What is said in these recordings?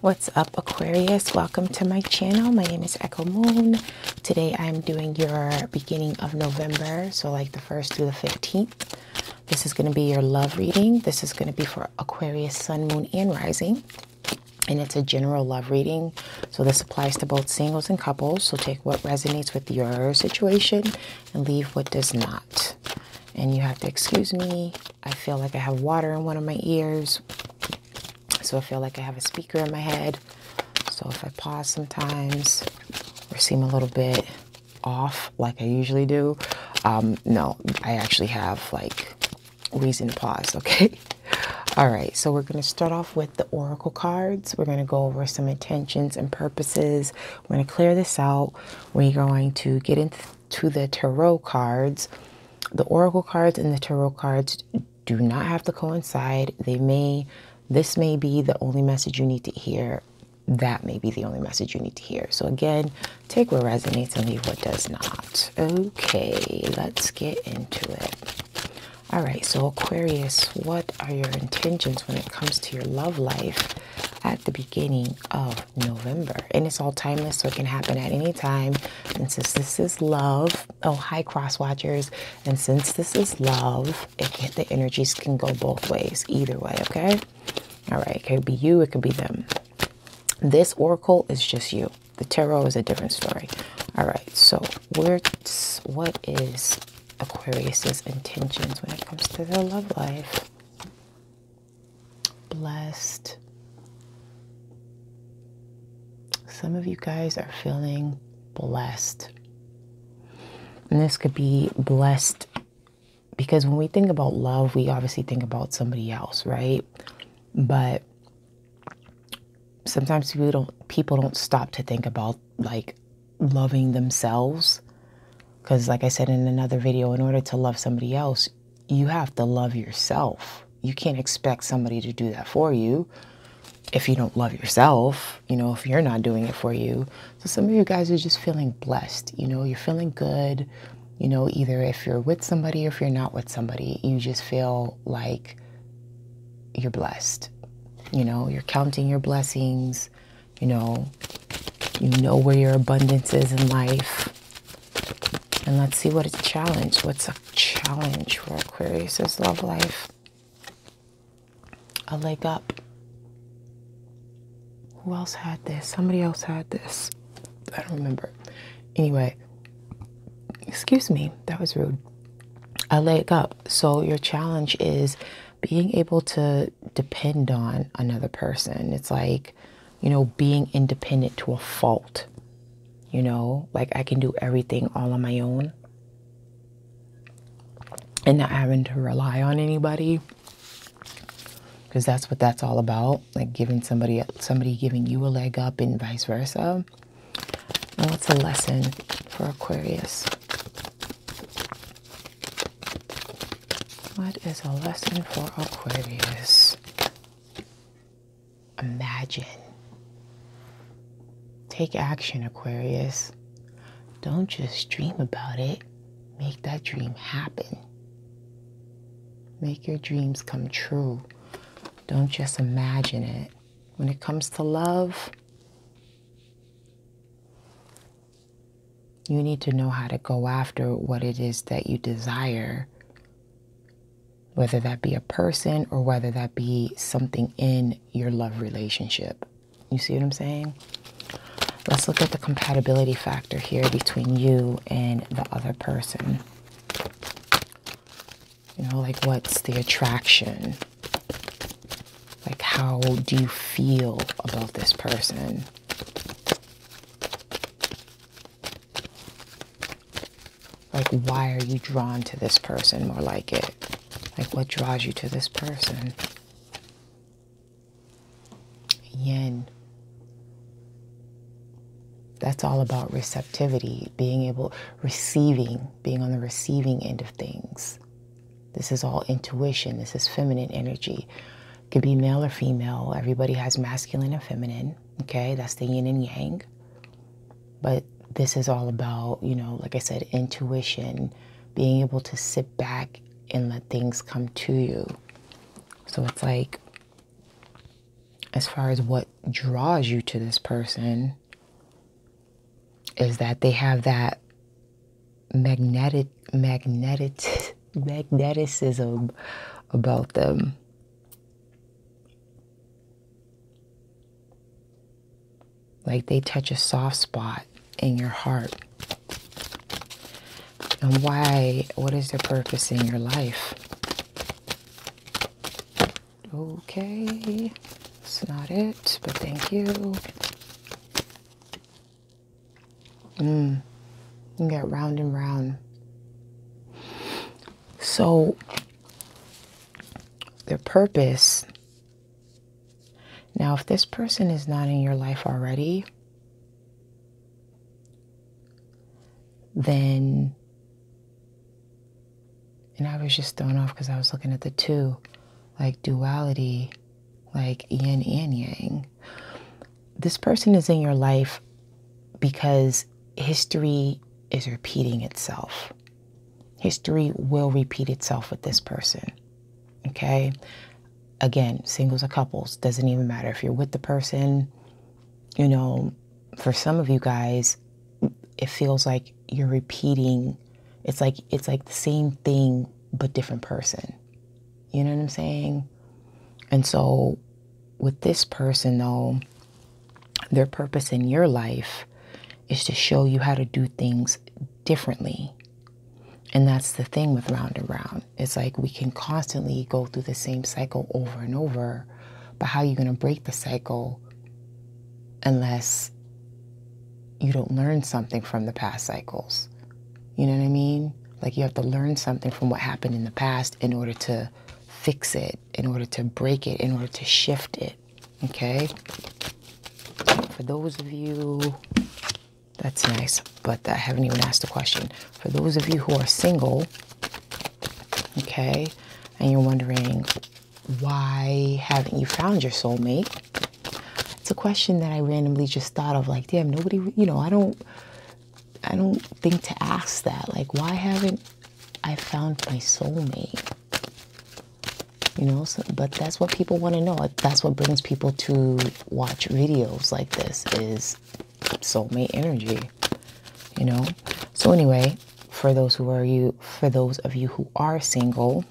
What's up, Aquarius? Welcome to my channel. My name is Echo Moon. Today I'm doing your beginning of November, so like the 1st through the 15th. This is going to be your love reading. This is going to be for Aquarius, Sun, Moon, and Rising. And it's a general love reading, so this applies to both singles and couples. So take what resonates with your situation and leave what does not. And you have to excuse me. I feel like I have water in one of my ears. So I feel like I have a speaker in my head. So if I pause sometimes or seem a little bit off like I usually do, no, I actually have like reason to pause, okay? All right, so we're going to start off with the oracle cards. We're going to go over some intentions and purposes. We're going to clear this out. We're going to get into the tarot cards. The oracle cards and the tarot cards do not have to coincide. This may be the only message you need to hear. That may be the only message you need to hear. So again, take what resonates and leave what does not. Okay, let's get into it. All right, so Aquarius, what are your intentions when it comes to your love life at the beginning of November? And it's all timeless, so it can happen at any time. And since this is love, oh, hi, cross watchers. And since this is love, the energies can go both ways, either way, okay? All right, it could be you, it could be them. This oracle is just you. The tarot is a different story. All right, so what is Aquarius's intentions when it comes to their love life? Blessed. Some of you guys are feeling blessed. And this could be blessed because when we think about love, we obviously think about somebody else, right? But sometimes people don't stop to think about like loving themselves. Because like I said in another video, in order to love somebody else, you have to love yourself. You can't expect somebody to do that for you if you don't love yourself, if you're not doing it for you. So some of you guys are just feeling blessed. You're feeling good. Either if you're with somebody or if you're not with somebody, you just feel like you're blessed. You're counting your blessings. You know where your abundance is in life. And let's see what it's a challenge. What's a challenge for Aquarius's love life? A leg up. Who else had this? Somebody else had this. I don't remember. Anyway, excuse me. That was rude. A leg up. So your challenge is being able to depend on another person. It's like, being independent to a fault. Like I can do everything all on my own and not having to rely on anybody, because that's what that's all about. Like giving somebody giving you a leg up and vice versa. And what's a lesson for Aquarius? What is a lesson for Aquarius? Imagine. Take action, Aquarius. Don't just dream about it. Make that dream happen. Make your dreams come true. Don't just imagine it. When it comes to love, you need to know how to go after what it is that you desire, whether that be a person or whether that be something in your love relationship. You see what I'm saying? Let's look at the compatibility factor here between you and the other person. Like what's the attraction? Like how do you feel about this person? Like why are you drawn to this person more like it? Like what draws you to this person? Yin. That's all about receptivity, being on the receiving end of things. This is all intuition. This is feminine energy. It could be male or female. Everybody has masculine and feminine. Okay, that's the yin and yang. But this is all about, like I said, intuition, being able to sit back and let things come to you. So it's like as far as what draws you to this person is that they have that magneticism about them. Like they touch a soft spot in your heart. And why? What is their purpose in your life? Okay, it's not it, but thank you. You get round and round. So their purpose. Now, if this person is not in your life already, then, and I was just thrown off because I was looking at the two, like duality, like yin and yang. This person is in your life because history is repeating itself. History will repeat itself with this person. Okay? Again, singles or couples, doesn't even matter. If you're with the person, you know, for some of you guys, it feels like you're repeating. It's like the same thing, but different person. You know what I'm saying? And so with this person, though, their purpose in your life is to show you how to do things differently. And that's the thing with round and round. It's like we can constantly go through the same cycle over and over, but how are you going to break the cycle unless you don't learn something from the past cycles? You know what I mean? Like you have to learn something from what happened in the past in order to fix it, in order to break it, in order to shift it. Okay? For those of you, that's nice, but I haven't even asked the question. For those of you who are single, okay, and you're wondering, why haven't you found your soulmate? It's a question that I randomly just thought of, like, damn, nobody, you know, I don't think to ask that. Like, why haven't I found my soulmate? You know, so, but that's what people want to know. That's what brings people to watch videos like this, is soulmate energy, you know? So anyway, for those of you who are single,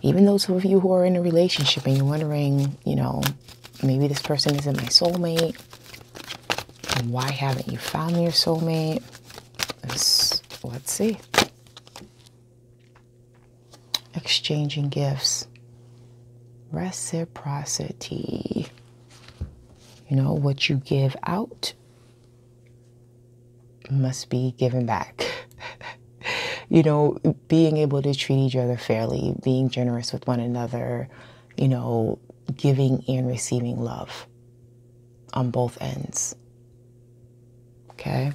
even those of you who are in a relationship and you're wondering, you know, maybe this person isn't my soulmate, and why haven't you found your soulmate? Let's see. Exchanging gifts. Reciprocity. You know, what you give out must be given back. You know, being able to treat each other fairly, being generous with one another, you know, giving and receiving love on both ends. Okay?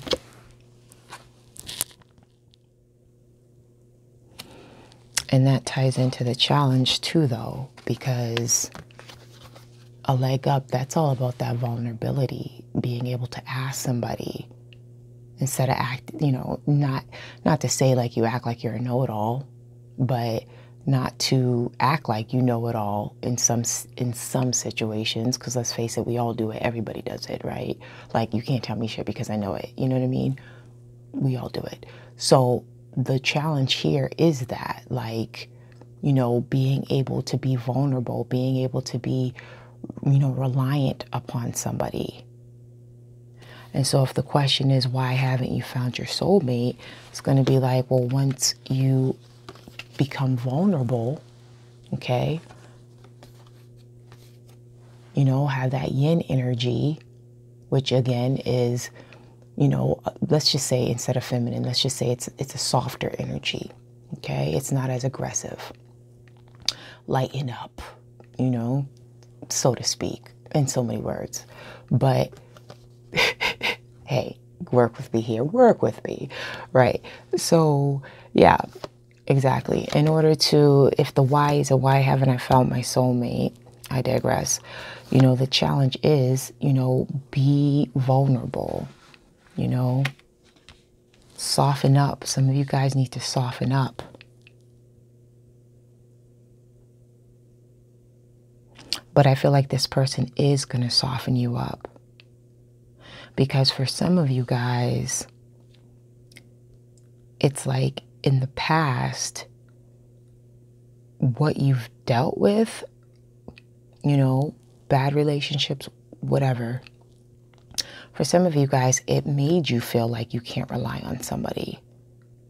And that ties into the challenge too, though, because a leg up, that's all about that vulnerability, being able to ask somebody instead of not to say like you act like you're a know-it-all, but not to act like you know it all in some situations, because let's face it, we all do it. Everybody does it, right? Like, you can't tell me shit because I know it. You know what I mean? We all do it. So the challenge here is that, like, you know, being able to be vulnerable, being able to be, you know, reliant upon somebody. And so if the question is, why haven't you found your soulmate? It's going to be like, well, once you become vulnerable, okay, you know, have that yin energy, which again is, you know, let's just say, instead of feminine, let's just say it's a softer energy, okay? It's not as aggressive. Lighten up, you know, so to speak, in so many words. But hey, work with me here, work with me, right? So yeah, exactly. In order to, if the why is a why haven't I found my soulmate, I digress. You know, the challenge is, you know, be vulnerable, you know, soften up. Some of you guys need to soften up. But I feel like this person is going to soften you up. Because for some of you guys, it's like in the past, what you've dealt with, you know, bad relationships, whatever. For some of you guys, it made you feel like you can't rely on somebody.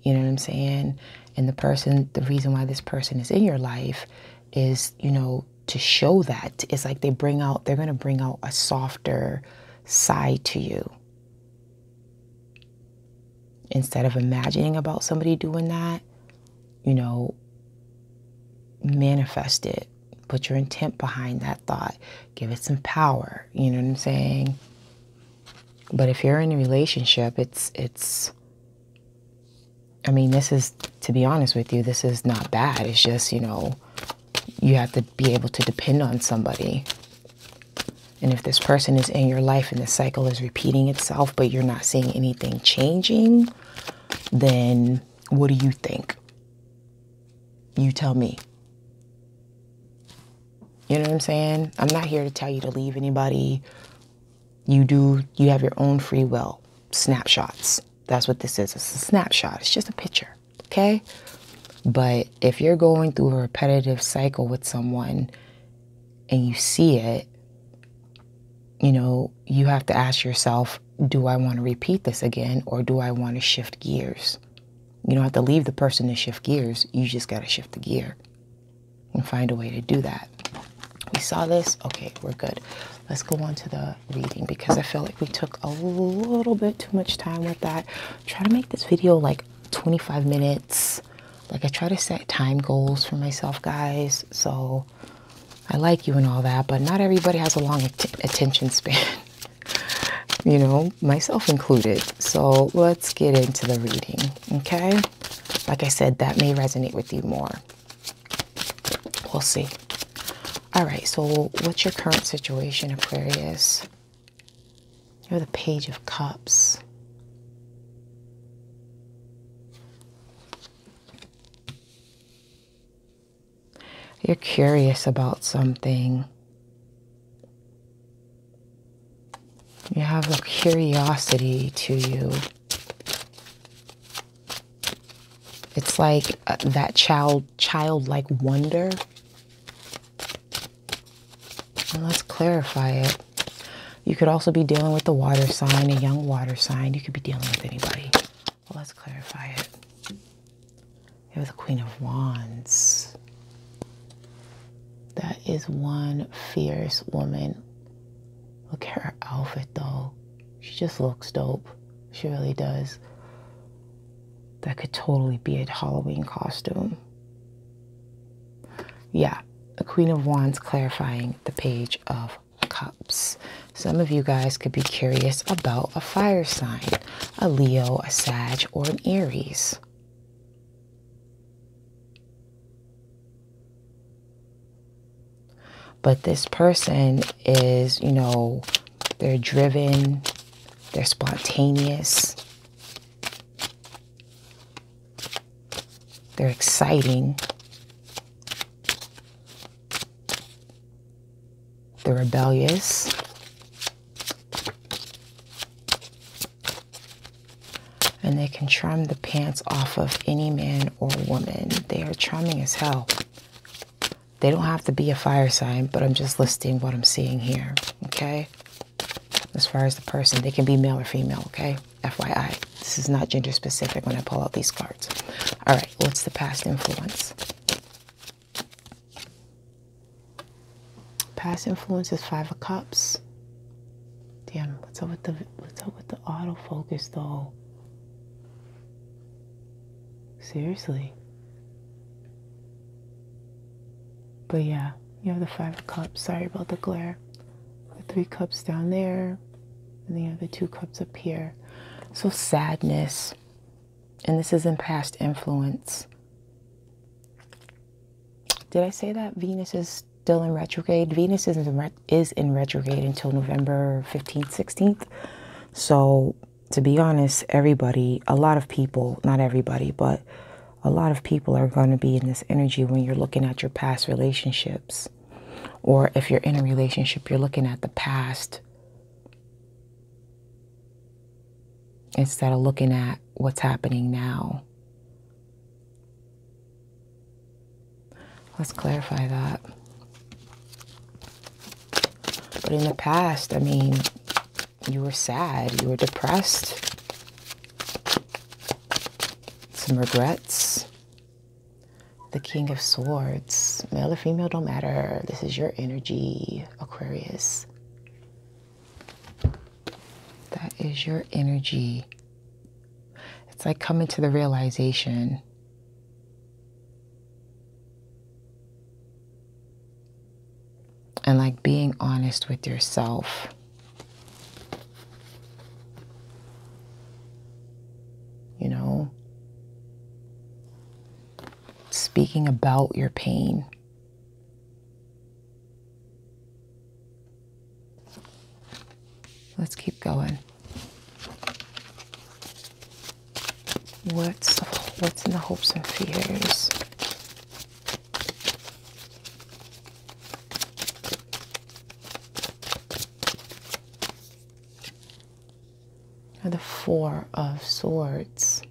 You know what I'm saying? And the reason why this person is in your life is, you know, to show that. It's like they're going to bring out a softer side to you. Instead of imagining about somebody doing that, you know, manifest it. Put your intent behind that thought. Give it some power. You know what I'm saying? But if you're in a relationship, I mean, this is, to be honest with you, this is not bad. It's just, you know, you have to be able to depend on somebody. And if this person is in your life and the cycle is repeating itself, but you're not seeing anything changing, then what do you think? You tell me. You know what I'm saying? I'm not here to tell you to leave anybody. You have your own free will. Snapshots. That's what this is. It's a snapshot. It's just a picture. Okay? But if you're going through a repetitive cycle with someone and you see it, you know, you have to ask yourself, do I want to repeat this again, or do I want to shift gears? You don't have to leave the person to shift gears. You just got to shift the gear and find a way to do that. We saw this. Okay, we're good. Let's go on to the reading, because I feel like we took a little bit too much time with that. Try to make this video like 25 minutes. Like, I try to set time goals for myself, guys. So I like you and all that, but not everybody has a long attention span. You know, myself included. So let's get into the reading, okay? Like I said, that may resonate with you more. We'll see. All right, so what's your current situation, Aquarius? You're the Page of Cups. You're curious about something. You have a curiosity to you. It's like that childlike wonder. And let's clarify it. You could also be dealing with the water sign, a young water sign. You could be dealing with anybody. Well, let's clarify it. You have the Queen of Wands. That is one fierce woman. Look at her outfit, though. She just looks dope. She really does. That could totally be a Halloween costume. Yeah, the Queen of Wands clarifying the Page of Cups. Some of you guys could be curious about a fire sign, a Leo, a Sag, or an Aries. But this person is, you know, they're driven, they're spontaneous, they're exciting, they're rebellious, and they can charm the pants off of any man or woman. They are charming as hell. They don't have to be a fire sign, but I'm just listing what I'm seeing here, okay? As far as the person, they can be male or female, okay? FYI, this is not gender specific when I pull out these cards. All right, what's the past influence? Past influence is 5 of Cups. Damn, what's up with the autofocus though? Seriously. But yeah, you have the 5 of Cups. Sorry about the glare. The 3 cups down there. And then you have the 2 cups up here. So sadness. And this is in past influence. Did I say that Venus is still in retrograde? Venus is in retrograde until November 15th, 16th. So to be honest, everybody, a lot of people, not everybody, but a lot of people are going to be in this energy when you're looking at your past relationships. Or if you're in a relationship, you're looking at the past instead of looking at what's happening now. Let's clarify that. But in the past, I mean, you were sad, you were depressed, some regrets. The King of Swords, male or female, don't matter. This is your energy, Aquarius. That is your energy. It's like coming to the realization. And like being honest with yourself. You know? Speaking about your pain. Let's keep going. What's in the hopes and fears? The Four of Swords.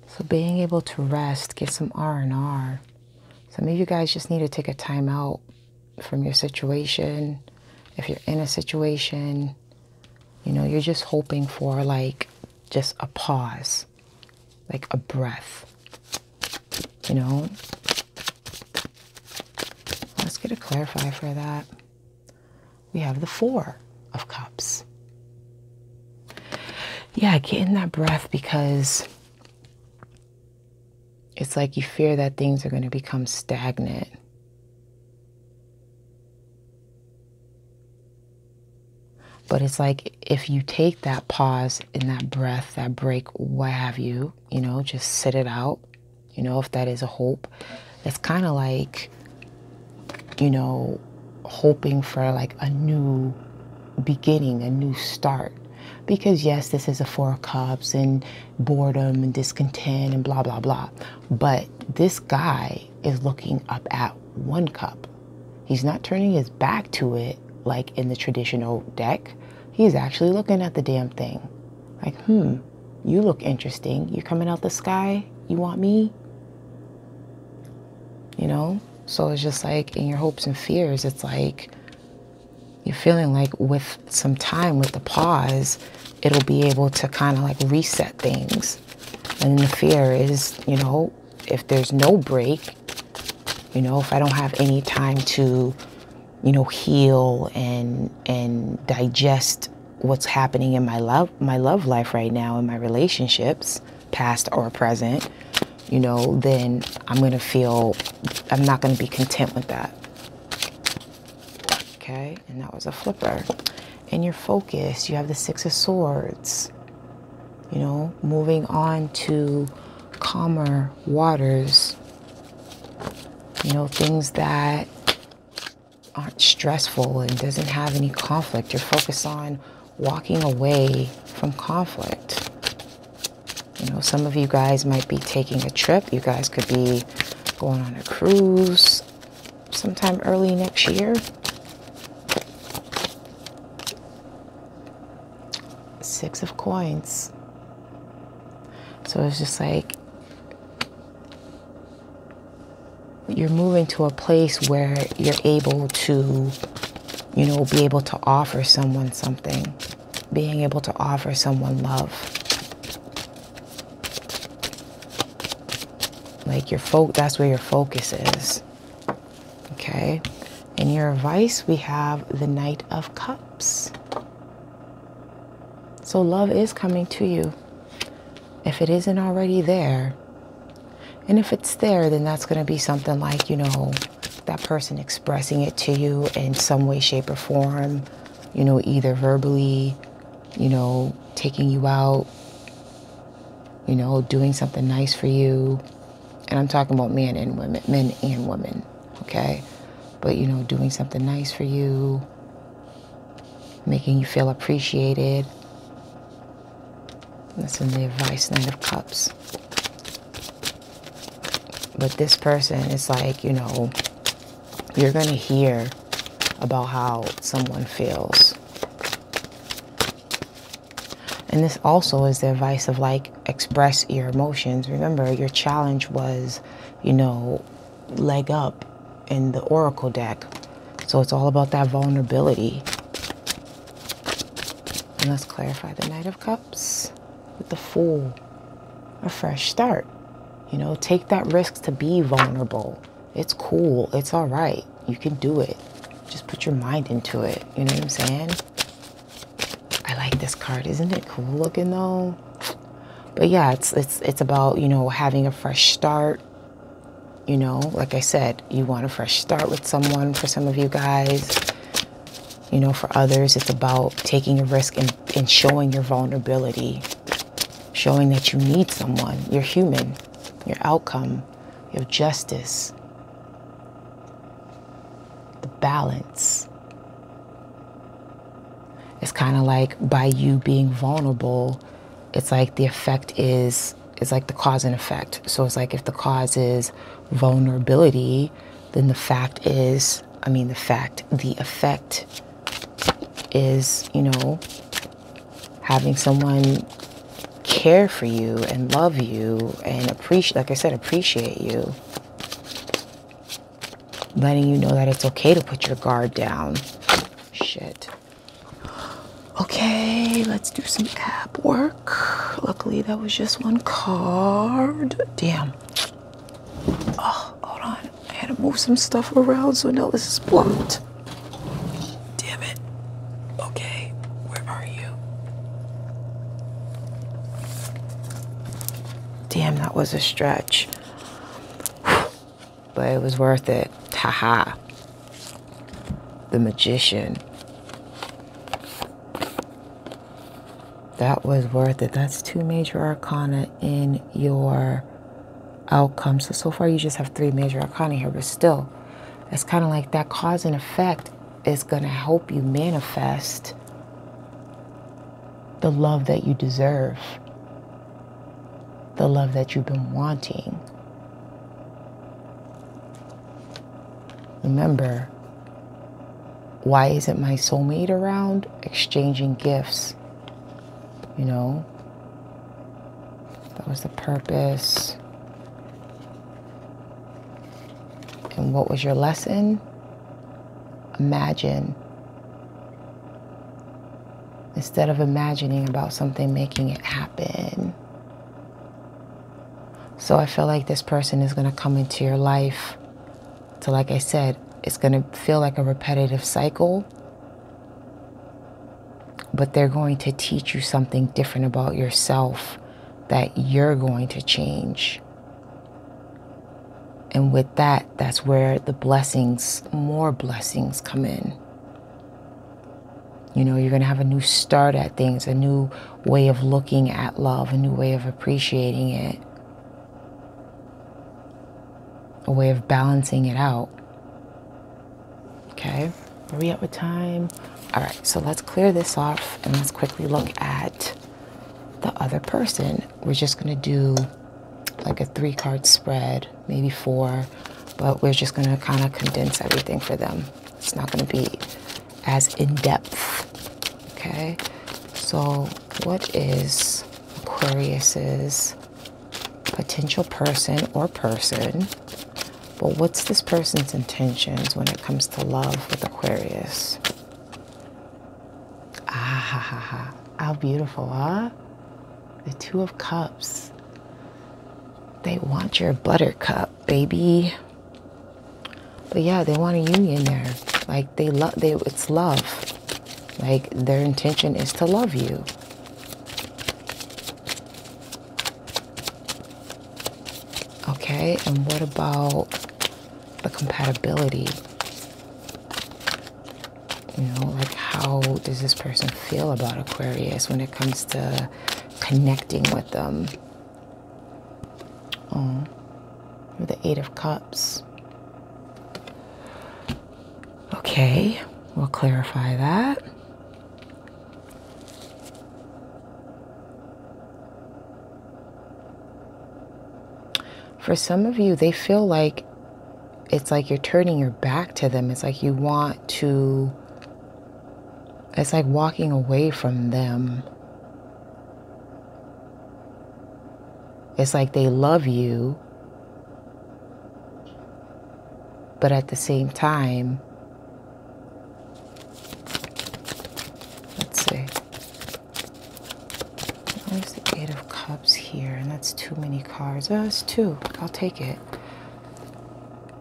So being able to rest, get some R&R. Some of you guys just need to take a time out from your situation. If you're in a situation, you know, you're just hoping for like just a pause, like a breath, you know. Let's get a clarifier for that. We have the Four of Cups. Yeah, getting that breath because it's like you fear that things are going to become stagnant. But it's like if you take that pause and that breath, that break, what have you, you know, just sit it out, you know, if that is a hope. It's kind of like, you know, hoping for like a new beginning, a new start. Because yes, this is a Four of Cups and boredom and discontent and blah, blah, blah. But this guy is looking up at one cup. He's not turning his back to it like in the traditional deck. He's actually looking at the damn thing. Like, you look interesting. You're coming out the sky. You want me? You know? So it's just like in your hopes and fears, it's like you're feeling like with some time, with the pause, it'll be able to kind of like reset things. And then the fear is, you know, if there's no break, you know, if I don't have any time to, you know, heal and digest what's happening in my love life right now, in my relationships, past or present, you know, then I'm going to feel, I'm not going to be content with that. Okay, and that was a flipper. And your focus, you have the Six of Swords, you know, moving on to calmer waters, you know, things that aren't stressful and doesn't have any conflict. You're focused on walking away from conflict. You know, some of you guys might be taking a trip. You guys could be going on a cruise sometime early next year. Six of Coins. So it's just like you're moving to a place where you're able to, you know, be able to offer someone something, being able to offer someone love. Like that's where your focus is. Okay. In your advice, we have the Knight of Cups. So love is coming to you. If it isn't already there, and if it's there, then that's going to be something like, you know, that person expressing it to you in some way, shape, or form, you know, either verbally, you know, taking you out, you know, doing something nice for you. And I'm talking about men and women, okay? But, you know, doing something nice for you, making you feel appreciated. That's in the advice, Knight of Cups. But this person is like, you know, You're going to hear about how someone feels. And this also is the advice of like, express your emotions. Remember, your challenge was, you know, leg up in the Oracle deck. So it's all about that vulnerability. And let's clarify the Knight of Cups with the Fool. A fresh start. You know, take that risk to be vulnerable. It's cool. It's all right. You can do it. Just put your mind into it. You know what I'm saying? I like this card. Isn't it cool looking though? But yeah, it's about, you know, having a fresh start. You know, like I said, you want a fresh start with someone for some of you guys. You know, for others, it's about taking a risk and showing your vulnerability. Showing that you need someone. You're human. Your outcome. You have justice. The balance. It's kind of like by you being vulnerable, it's like the effect is, it's like the cause and effect. So it's like if the cause is vulnerability, then the effect is, the effect is, you know, having someone care for you and love you and appreciate, like I said, appreciate you. Letting you know that it's okay to put your guard down. Shit. Okay, let's do some app work. Luckily, that was just one card. Damn. Oh, hold on. I had to move some stuff around, so now this is blocked. Damn it. Okay, where are you? Damn, that was a stretch. But it was worth it. Haha. The Magician. That was worth it. That's 2 major arcana in your outcome. So far you just have 3 major arcana here, but still, it's kind of like that cause and effect is going to help you manifest the love that you deserve. The love that you've been wanting. Remember, why isn't my soulmate around? Exchanging gifts. You know, that was the purpose. And what was your lesson? Imagine. Instead of imagining about something, making it happen. So I feel like this person is going to come into your life. So like I said, it's going to feel like a repetitive cycle. But they're going to teach you something different about yourself that you're going to change. And with that, that's where the blessings, more blessings come in. You know, you're going to have a new start at things, a new way of looking at love, a new way of appreciating it, a way of balancing it out. Okay, are we up with time? All right, so let's clear this off and let's quickly look at the other person. We're just going to do like a 3-card spread, maybe 4, but we're just going to kind of condense everything for them. It's not going to be as in-depth, okay? So what is Aquarius's potential person or person? But what's this person's intentions when it comes to love with Aquarius? Ah, ha, ha, ha. How beautiful, huh? The 2 of Cups. They want your buttercup, baby. But yeah, they want a union there. Like it's love. Like their intention is to love you. Okay, and what about the compatibility? You know, like how does this person feel about Aquarius when it comes to connecting with them? Oh, the 8 of Cups. Okay, we'll clarify that. For some of you, they feel like it's like you're turning your back to them. It's like you want to, it's like walking away from them. It's like they love you, but at the same time, let's see. Where's the Eight of Cups here? And that's too many cards. Oh, it's two. I'll take it.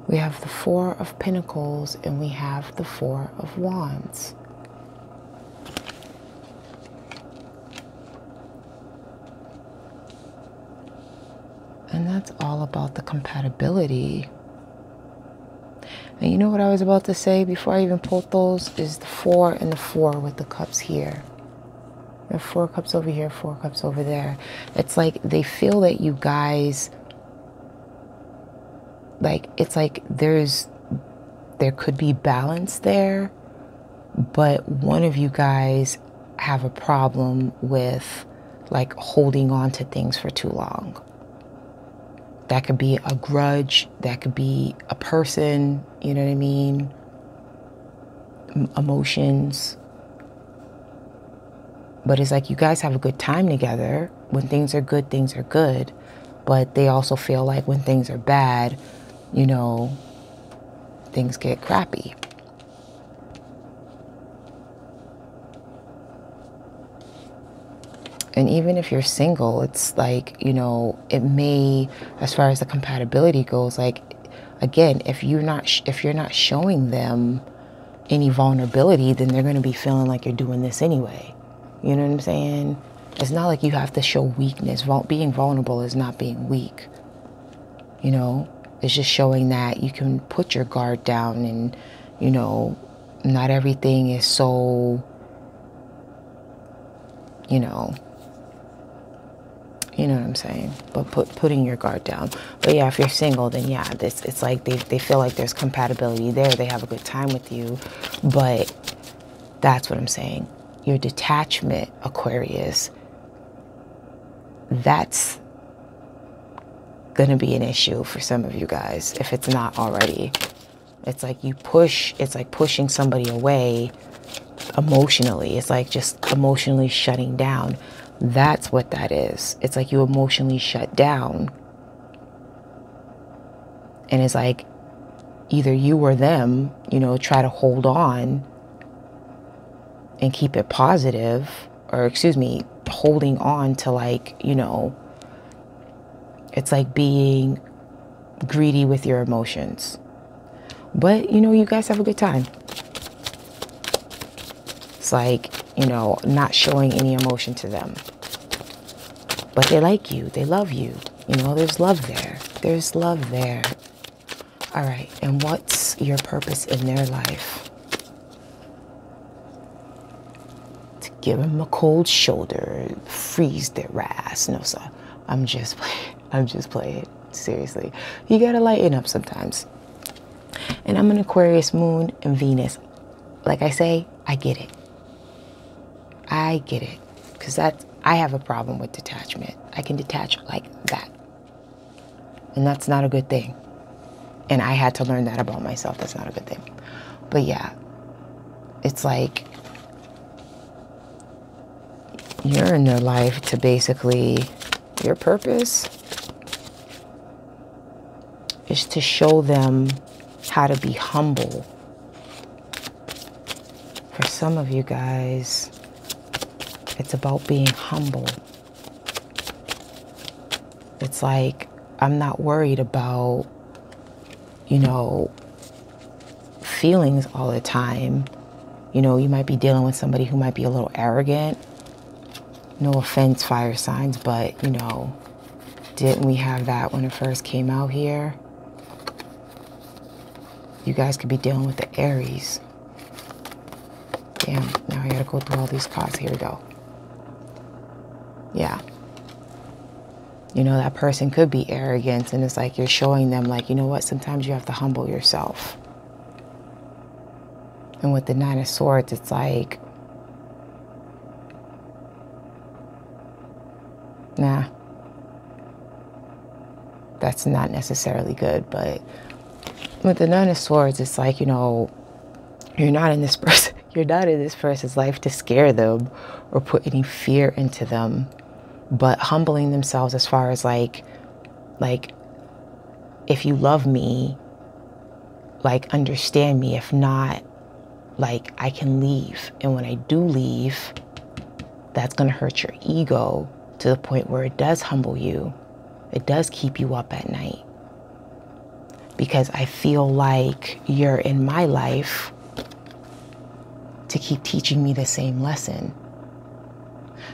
We have the Four of Pentacles and we have the Four of Wands. And that's all about the compatibility. And you know what I was about to say before I even pulled those is the 4 and the 4 with the cups here. There are 4 cups over here, 4 cups over there. It's like they feel that you guys, like, it's like there could be balance there, but one of you guys have a problem with like holding on to things for too long. That could be a grudge, that could be a person, you know what I mean? Emotions. But it's like you guys have a good time together. When things are good, things are good. But they also feel like when things are bad, you know, things get crappy. And even if you're single, it's like, you know, it may, as far as the compatibility goes, like, again, if you're not showing them any vulnerability, then they're going to be feeling like you're doing this anyway. You know what I'm saying? It's not like you have to show weakness. Being vulnerable is not being weak. You know, it's just showing that you can put your guard down and, you know, not everything is so, you know what I'm saying? But putting your guard down. But yeah, if you're single, then yeah, it's like they feel like there's compatibility there. They have a good time with you. But that's what I'm saying. Your detachment, Aquarius, that's going to be an issue for some of you guys, if it's not already. It's like it's like pushing somebody away emotionally. It's like just emotionally shutting down. That's what that is. It's like you emotionally shut down. And it's like either you or them, you know, try to hold on and keep it positive, or excuse me, holding on to, like, you know, it's like being greedy with your emotions. But, you know, you guys have a good time. It's like, you know, not showing any emotion to them. But they like you. They love you. You know, there's love there. There's love there. All right. And what's your purpose in their life? To give them a cold shoulder, freeze their ass. No, sir. I'm just playing. I'm just playing. Seriously. You got to lighten up sometimes. And I'm an Aquarius moon and Venus. Like I say, I get it. I get it. Because I have a problem with detachment. I can detach like that. And that's not a good thing. And I had to learn that about myself. That's not a good thing. But yeah, it's like you're in their life to basically, your purpose is to show them how to be humble. For some of you guys, it's about being humble. It's like, I'm not worried about, you know, feelings all the time. You know, you might be dealing with somebody who might be a little arrogant. No offense, fire signs, but, you know, didn't we have that when it first came out here? You guys could be dealing with the Aries. Damn, now I gotta go through all these cards. Here we go. Yeah. You know, that person could be arrogant, and it's like you're showing them, like, you know what, sometimes you have to humble yourself. And with the Nine of Swords, it's like, nah, that's not necessarily good, but with the Nine of Swords, it's like, you know, you're not in this person's life to scare them or put any fear into them, but humbling themselves as far as like if you love me, like understand me. If not, like I can leave. And when I do leave, that's going to hurt your ego to the point where it does humble you. It does keep you up at night. Because I feel like you're in my life to keep teaching me the same lesson.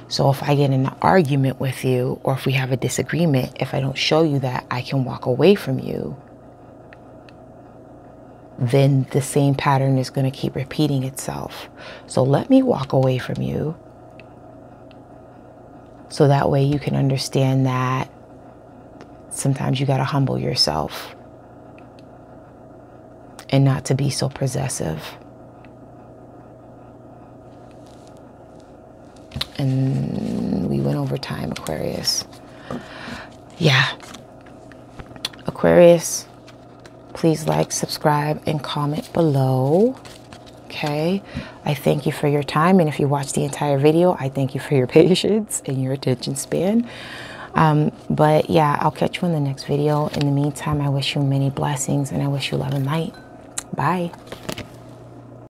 So if I get in an argument with you, or if we have a disagreement, if I don't show you that I can walk away from you, then the same pattern is going to keep repeating itself. So let me walk away from you. So that way you can understand that sometimes you got to humble yourself and not to be so possessive. And we went over time, Aquarius. Yeah. Aquarius, please like, subscribe, and comment below. Okay. I thank you for your time. And if you watched the entire video, I thank you for your patience and your attention span. But yeah, I'll catch you in the next video. In the meantime, I wish you many blessings and I wish you love and light. Bye.